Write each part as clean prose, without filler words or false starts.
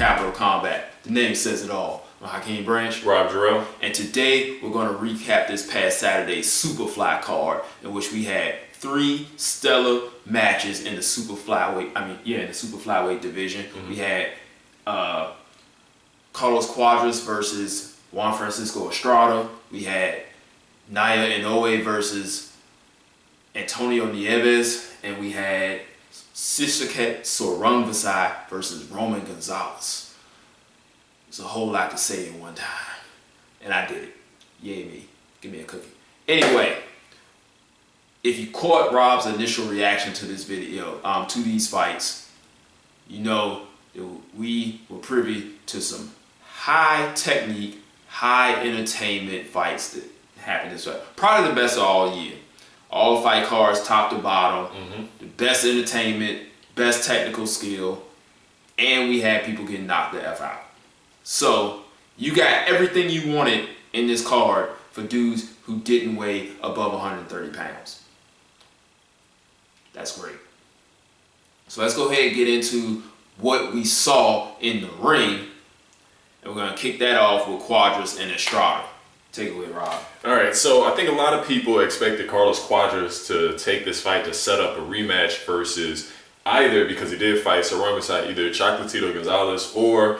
Capital Combat. The name says it all. I'm Hakeem Branch. Rob Jarrell. And today we're going to recap this past Saturday's SuperFLY card, in which we had 3 stellar matches in the super flyweight division. We had Carlos Cuadras versus Juan Francisco Estrada. We had Naya Inoue versus Antonio Nieves, and we had Sor Rungvisai versus Roman Gonzalez. There's a whole lot to say in one time, and I did it. Yay me. Give me a cookie. Anyway, if you caught Rob's initial reaction to this video, to these fights, you know that we were privy to some high technique, high entertainment fights that happened this way. Probably the best of all year. All fight cards, top to bottom, the best entertainment, best technical skill, and we had people getting knocked the F out. So you got everything you wanted in this card for dudes who didn't weigh above 130 pounds. That's great. So let's go ahead and get into what we saw in the ring, and we're going to kick that off with Cuadras and Estrada. Take it away, Rob. All right, so I think a lot of people expected Carlos Cuadras to take this fight to set up a rematch versus either, because he did fight Sor Rungvisai, either Chocolatito Gonzalez or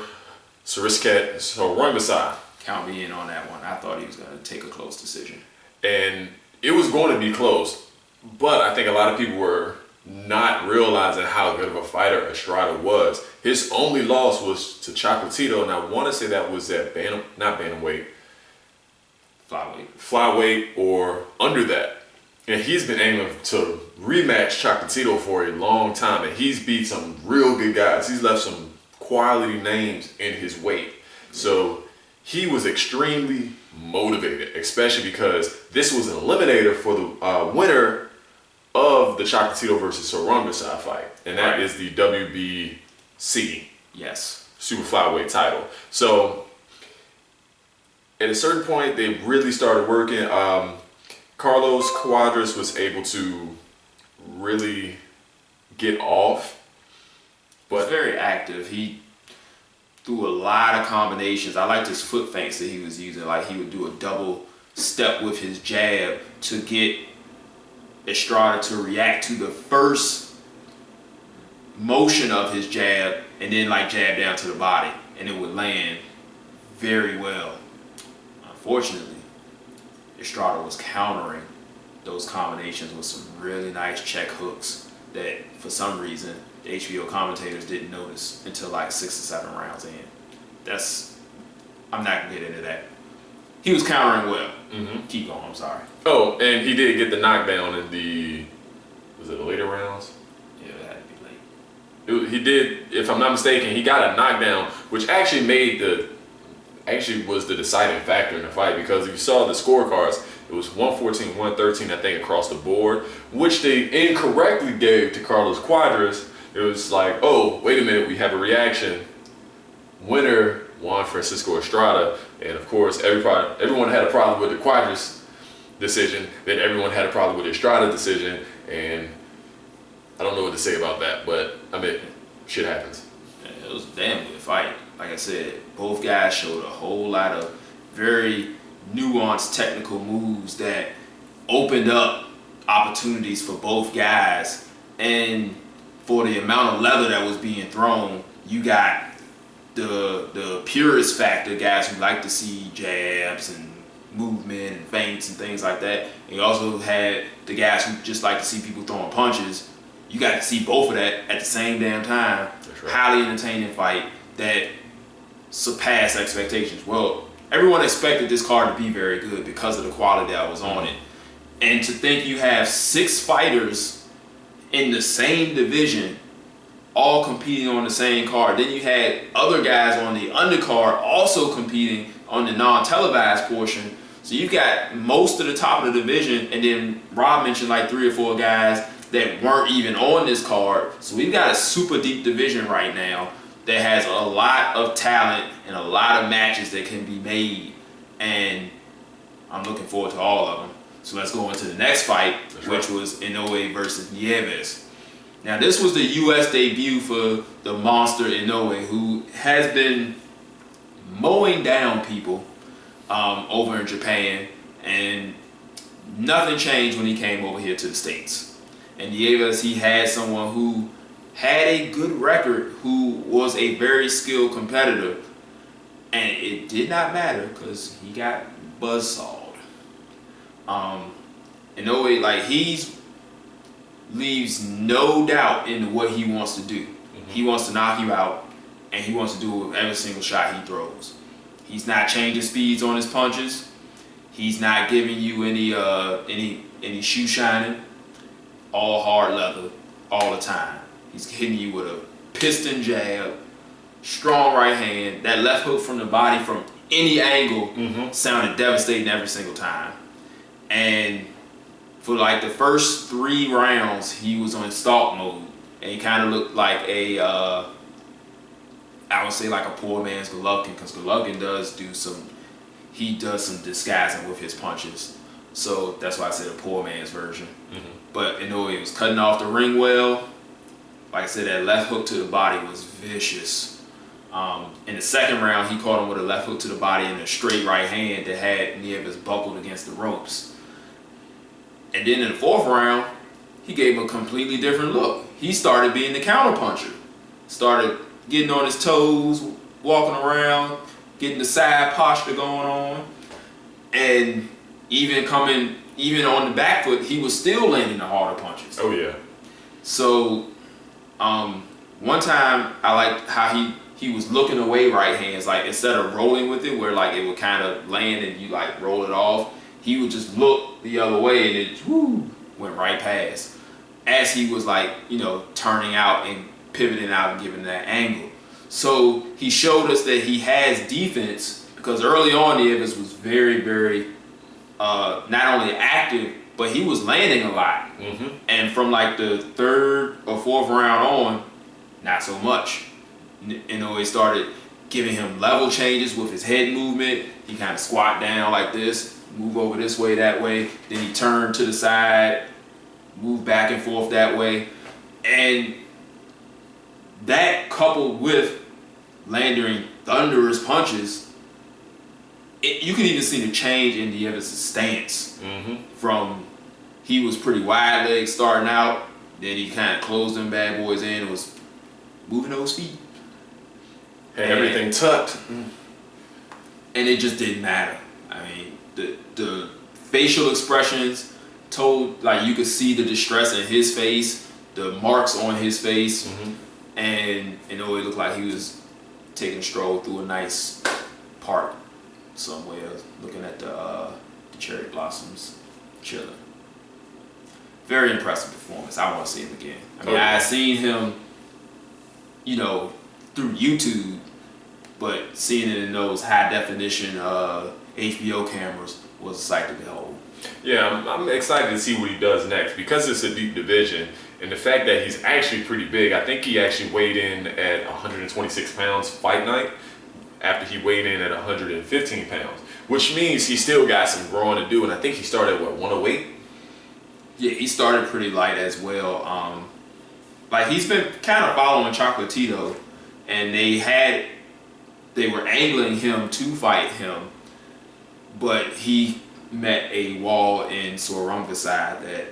Sor Rungvisai. Count me in on that one. I thought he was going to take a close decision. And it was going to be close, but I think a lot of people were not realizing how good of a fighter Estrada was. His only loss was to Chocolatito, and I want to say that was at flyweight or under that. And he's been aiming to rematch Chocolatito for a long time, and he's beat some real good guys. He's left some quality names in his weight. So he was extremely motivated, especially because this was an eliminator for the winner of the Chocolatito versus Sor Rungvisai fight, and that is the WBC super flyweight title. So at a certain point, they really started working. Carlos Cuadras was able to really get off. But he was very active. He threw a lot of combinations. I liked his foot feints that he was using. Like, he would do a double step with his jab to get Estrada to react to the first motion of his jab, and then like jab down to the body, and it would land very well. Unfortunately, Estrada was countering those combinations with some really nice check hooks that, for some reason, the HBO commentators didn't notice until like 6 or 7 rounds in. I'm not gonna get into that. He was countering well. Keep going, I'm sorry. Oh, and he did get the knockdown in the later rounds? Yeah, it had to be late. He did, if I'm not mistaken, he got a knockdown, which actually was the deciding factor in the fight, because if you saw the scorecards, it was 114, 113, I think, across the board, which they incorrectly gave to Carlos Cuadras. It was like, oh, wait a minute, we have a reaction. Winner, Juan Francisco Estrada. And of course, everyone had a problem with the Cuadras decision. Then everyone had a problem with the Estrada decision. And I don't know what to say about that, but I mean, shit happens. Yeah, it was a damn good fight. Like I said, both guys showed a whole lot of very nuanced technical moves that opened up opportunities for both guys. And for the amount of leather that was being thrown, you got the purist factor, guys who like to see jabs and movement and feints and things like that. And you also had the guys who just like to see people throwing punches. You got to see both of that at the same damn time. That's right. Highly entertaining fight that surpassed expectations. Well, everyone expected this card to be very good because of the quality that was on it. And to think you have 6 fighters in the same division all competing on the same card. Then you had other guys on the undercard also competing on the non-televised portion. So you've got most of the top of the division, and then Rob mentioned like 3 or 4 guys that weren't even on this card. So we've got a super deep division right now that has a lot of talent and a lot of matches that can be made. And I'm looking forward to all of them. So let's go into the next fight, which was Inoue versus Nieves. Now, this was the U.S. debut for the monster Inoue, who has been mowing down people over in Japan, and nothing changed when he came over here to the States. And Nieves, he had someone who had a good record, who was a very skilled competitor, and it did not matter because he got buzzsawed. Inoue, like, leaves no doubt in what he wants to do. He wants to knock you out, and he wants to do it with every single shot he throws. He's not changing speeds on his punches. He's not giving you any shoe shining. All hard leather, all the time. He's hitting you with a piston jab, strong right hand. That left hook from the body from any angle sounded devastating every single time. And for like the first 3 rounds, he was on stalk mode, and he kind of looked like I would say like a poor man's Golovkin, because Golovkin does some disguising with his punches. So that's why I said a poor man's version. But Inoue was cutting off the ring well. Like I said, that left hook to the body was vicious. In the second round, he caught him with a left hook to the body and a straight right hand that had Nieves buckled against the ropes. And then in the 4th round, he gave him a completely different look. He started being the counterpuncher. Started getting on his toes, walking around, getting the side posture going on. And even on the back foot, he was still landing the harder punches. Oh, yeah. So, one time I liked how he was looking away right hands, like instead of rolling with it, where like it would kind of land and you like roll it off, he would just look the other way and it went right past. As he was like, turning out and pivoting out and giving that angle. So he showed us that he has defense, because early on Nieves was very, very not only active, but he was landing a lot. And from like the 3rd or 4th round on, not so much. He started giving him level changes with his head movement. He kind of squat down like this, move over this way, that way. Then he turned to the side, move back and forth that way. And that coupled with landing thunderous punches, you can even see the change in Nieves' stance. From he was pretty wide leg starting out, then he kind of closed them bad boys in and was moving those feet. Had everything tucked. And it just didn't matter. I mean, the facial expressions told, like, you could see the distress in his face, the marks on his face, and it looked like he was taking a stroll through a nice park somewhere, looking at the cherry blossoms, chilling. Very impressive performance. I want to see him again. I mean, I seen him, through YouTube, but seeing it in those high definition HBO cameras was a sight to behold. Yeah, I'm excited to see what he does next, because it's a deep division, and the fact that he's actually pretty big. I think he actually weighed in at 126 pounds fight night after he weighed in at 115 pounds, which means he still got some growing to do. And I think he started at 108? Yeah, he started pretty light as well. Like, he's been kind of following Chocolatito, and they were angling him to fight him, but he met a wall in Sor Rungvisai that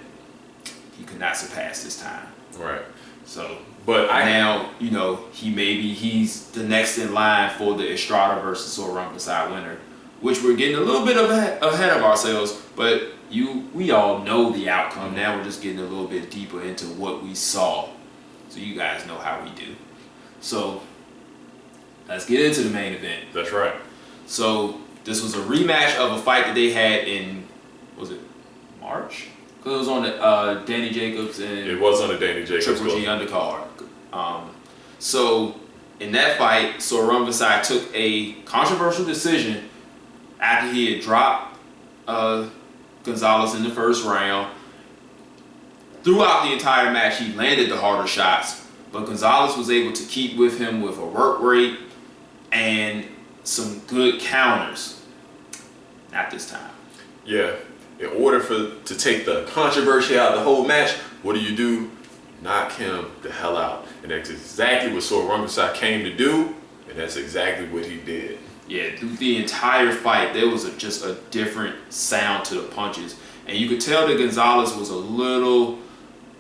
he could not surpass this time. Right. So, but now, he's the next in line for the Estrada versus Sor Rungvisai winner, which we're getting a little bit ahead of ourselves, but we all know the outcome. Now we're just getting a little bit deeper into what we saw, so you guys know how we do. So let's get into the main event. That's right. So this was a rematch of a fight that they had in, was it March? Because it was on the Danny Jacobs and it was on the Danny Jacobs Triple G undercard. So in that fight, Sor Rungvisai took a controversial decision after he had dropped Gonzalez in the first round. Throughout the entire match, he landed the harder shots, but Gonzalez was able to keep with him with a work rate and some good counters. Not this time. Yeah. In order to take the controversy out of the whole match, what do? knock him the hell out. And that's exactly what Sor Rungvisai came to do, and that's exactly what he did. Yeah, through the entire fight, there was just a different sound to the punches. And you could tell that Gonzalez was a little,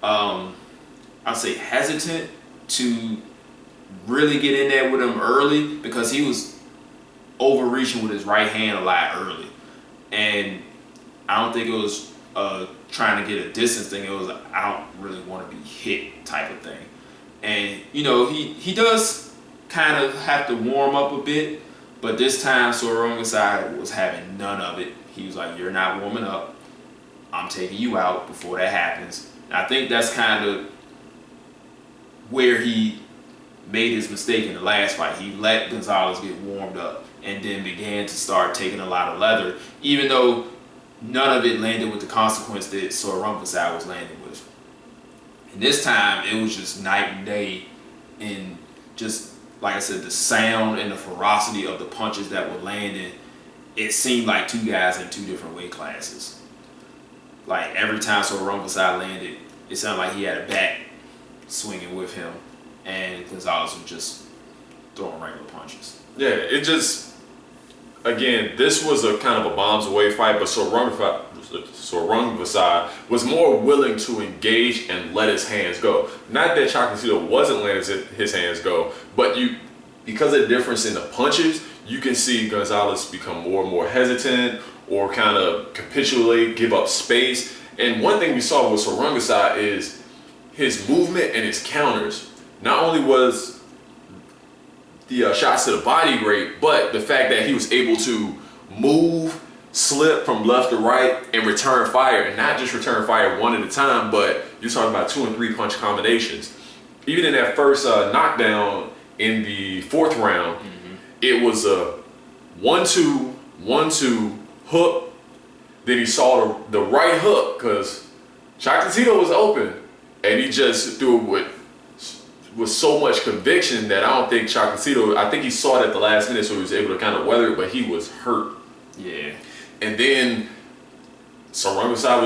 I'd say, hesitant to really get in there with him early, because he was overreaching with his right hand a lot early. And I don't think it was trying to get a distance thing. It was a, I don't really want to be hit type of thing. And, you know, he does kind of have to warm up a bit. But this time, Sor Rungvisai was having none of it. He was like, you're not warming up. I'm taking you out before that happens. And I think that's kind of where he made his mistake in the last fight. He let Gonzalez get warmed up and then began to start taking a lot of leather, even though none of it landed with the consequence that Sor Rungvisai was landing with. And this time, it was just night and day in just, like I said, the sound and the ferocity of the punches that were landing. It seemed like two guys in two different weight classes. Like every time Sor Rungvisai landed, it sounded like he had a bat swinging with him, and Gonzalez was just throwing regular punches. Yeah, it just, again, this was a kind of a bombs away fight, but Sor Rungvisai was more willing to engage and let his hands go. Not that Chocolatito wasn't letting his hands go, but because of the difference in the punches, you can see Gonzalez become more and more hesitant or kind of capitulate, give up space. And one thing we saw with Sor Rungvisai is his movement and his counters. Not only was the shots to the body great, but the fact that he was able to move, slip from left to right, and return fire. And not just return fire one at a time, but you're talking about 2 and 3 punch combinations. Even in that first knockdown in the 4th round, it was a 1-2, 1-2 hook. Then he saw the right hook because Chocolatito was open, and he just threw it with so much conviction that I don't think Chocolatito, I think he saw it at the last minute, so he was able to kind of weather it, but he was hurt. Yeah. And then Sor Rungvisai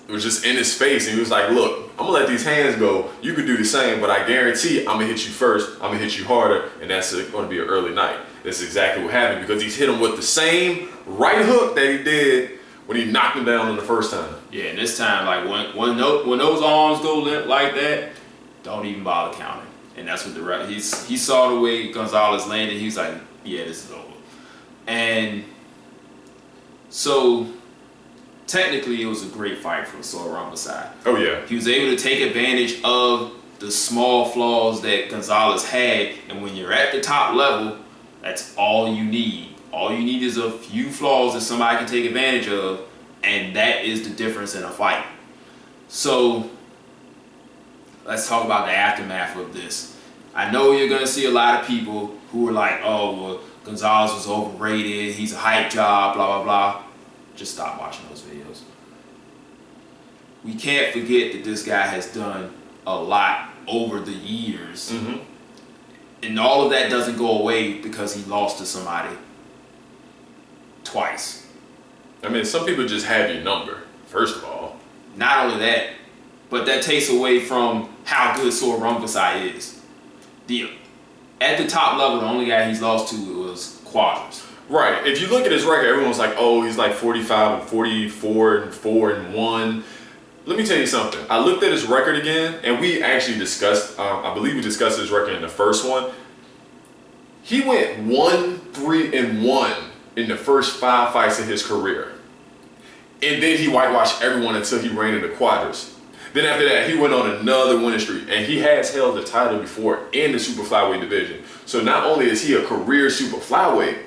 was just in his face, and he was like, look, I'm gonna let these hands go. You could do the same, but I guarantee I'm gonna hit you first. I'm gonna hit you harder, and that's gonna be an early night. That's exactly what happened, because he's hit him with the same right hook that he did when he knocked him down the first time. Yeah, and this time, like when those arms go limp like that, don't even bother counting. And that's what he saw the way Gonzalez landed. He was like, yeah, this is over. And so technically, it was a great fight for Sor Rungvisai. Oh yeah, he was able to take advantage of the small flaws that Gonzalez had, and when you're at the top level, that's all you need. All you need is a few flaws that somebody can take advantage of, and that is the difference in a fight. So let's talk about the aftermath of this. I know you're going to see a lot of people who are like, oh, well, Gonzalez was overrated, he's a hype job, blah, blah, blah. Just stop watching those videos. We can't forget that this guy has done a lot over the years. And all of that doesn't go away because he lost to somebody twice. I mean, some people just have your number, first of all. Not only that, but that takes away from how good Sor Rungvisai is. At the top level, the only guy he's lost to was Quadras. Right. If you look at his record, everyone's like, oh, he's like 45 and 44 and 4 and 1. Let me tell you something. I looked at his record again, and we actually discussed, I believe we discussed his record in the first one. He went 1-3-1 in the first 5 fights of his career. And then he whitewashed everyone until he ran into Quadras. Then after that, he went on another winning streak, and he has held the title before in the super flyweight division. So not only is he a career super flyweight,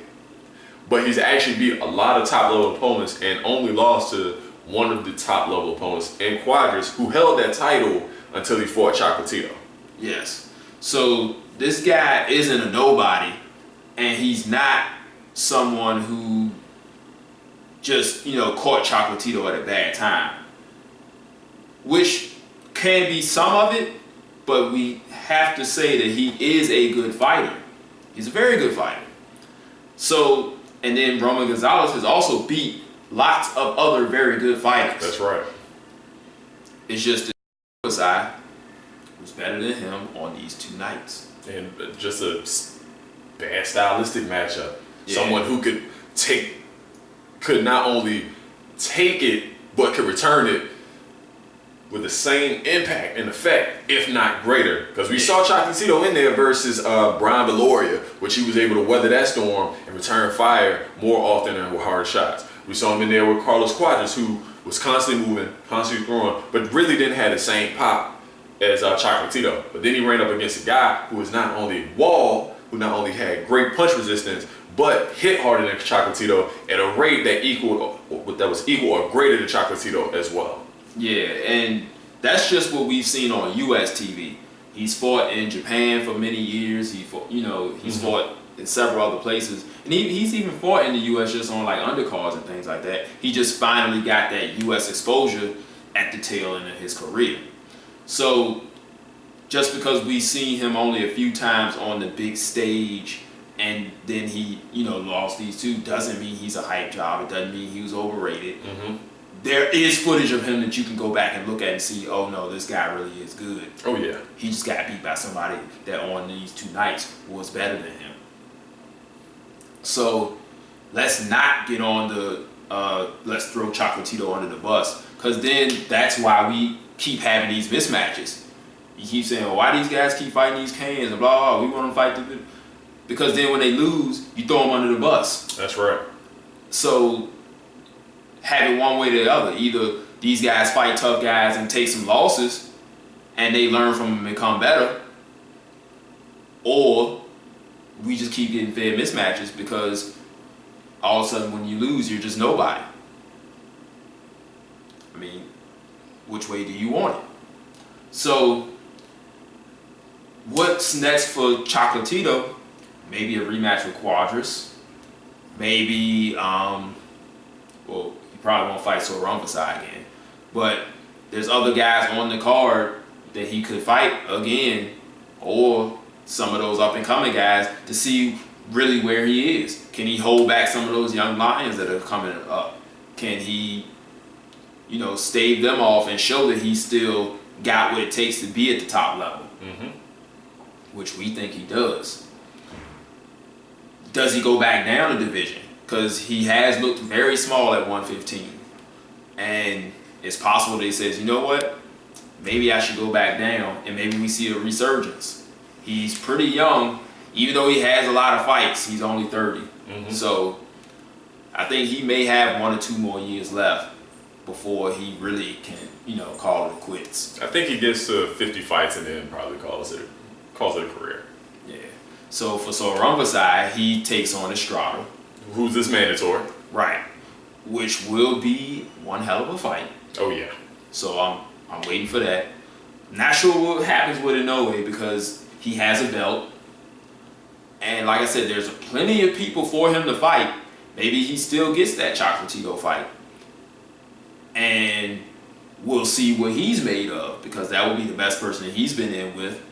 but he's actually beat a lot of top level opponents and only lost to one of the top level opponents in Quadras, who held that title until he fought Chocolatito. Yes. So this guy isn't a nobody, and he's not someone who just, caught Chocolatito at a bad time. Which can be some of it, but we have to say that he is a good fighter. He's a very good fighter. So, and then Roman Gonzalez has also beat lots of other very good fighters. That's right. It's just the side, was better than him on these 2 nights. And just a bad stylistic matchup. Yeah. Someone who could not only take it, but could return it with the same impact and effect, if not greater. Because we saw Chocolatito in there versus Brian Beloria, which he was able to weather that storm and return fire more often and with harder shots. We saw him in there with Carlos Quadras, who was constantly moving, constantly throwing, but really didn't have the same pop as Chocolatito. But then he ran up against a guy who was not only wall, who not only had great punch resistance, but hit harder than Chocolatito at a rate that was equal or greater than Chocolatito as well. Yeah, and that's just what we've seen on US TV. He's fought in Japan for many years. He's fought in several other places, and he's even fought in the US just on like undercards and things like that. He just finally got that US exposure at the tail end of his career. So just because we've seen him only a few times on the big stage, and then he lost these 2, doesn't mean he's a hype job. It doesn't mean he was overrated. There is footage of him that you can go back and look at and see, oh no, this guy really is good. Oh yeah. He just got beat by somebody that on these 2 nights was better than him. So let's not get on the let's throw Chocolatito under the bus, because then that's why we keep having these mismatches. You keep saying, well, why these guys keep fighting these cans and blah, blah, we want to fight them. Because then when they lose, you throw them under the bus. That's right. So have it one way or the other. Either these guys fight tough guys and take some losses and they learn from them and become better, or we just keep getting fed mismatches because all of a sudden when you lose, you're just nobody. I mean, which way do you want it? So what's next for Chocolatito? Maybe a rematch with Quadras. Maybe, well, he probably won't fight Sor Rungvisai again. But there's other guys on the card that he could fight again, or some of those up-and-coming guys, to see really where he is. Can he hold back some of those young lions that are coming up? Can he, stave them off and show that he still got what it takes to be at the top level? Which we think he does. Does he go back down a division? Because he has looked very small at 115. And it's possible that he says, you know what? Maybe I should go back down, and maybe we see a resurgence. He's pretty young. Even though he has a lot of fights, he's only 30. So I think he may have 1 or 2 more years left before he really can, call it quits. I think he gets to 50 fights and then probably calls it a career. Yeah. So for Sor Rungvisai, he takes on Estrada. Who's this mandatory? Right. Which will be one hell of a fight. Oh yeah. So I'm waiting for that. Not sure what happens with Inoue because he has a belt. And like I said, there's plenty of people for him to fight. Maybe he still gets that Chocolatito fight. And we'll see what he's made of, because that will be the best person that he's been in with,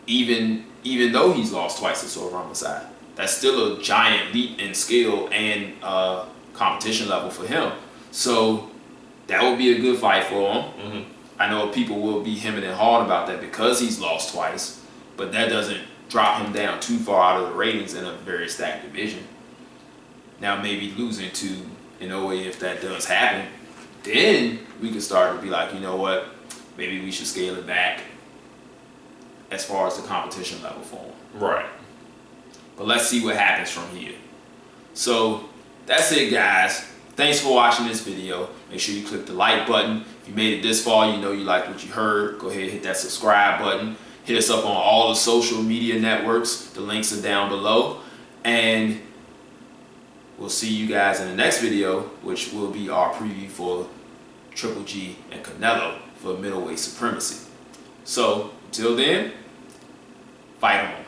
even though he's lost twice to Sor Rungvisai. That's still a giant leap in skill and competition level for him. So that would be a good fight for him. I know people will be hemming and hawing about that because he's lost twice, but that doesn't drop him down too far out of the ratings in a very stacked division. Now maybe losing to Inoue, if that does happen, then we can start to be like, you know what, maybe we should scale it back as far as the competition level for him. Right. But let's see what happens from here. So that's it, guys. Thanks for watching this video. Make sure you click the like button. If you made it this far, you know you liked what you heard. Go ahead and hit that subscribe button. Hit us up on all the social media networks. The links are down below. And we'll see you guys in the next video, which will be our preview for Triple G and Canelo for middleweight supremacy. So until then, fight on.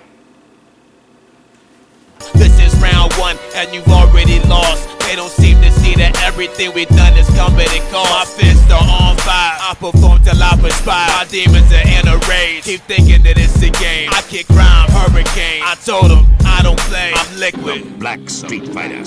This is round 1 and you've already lost. They don't seem to see that everything we've done is coming and cost. My fists are on fire, I perform till I perspire. My demons are in a rage, keep thinking that it's a game. I kick crime, hurricane, I told them I don't play, I'm liquid. Black Street Fighter.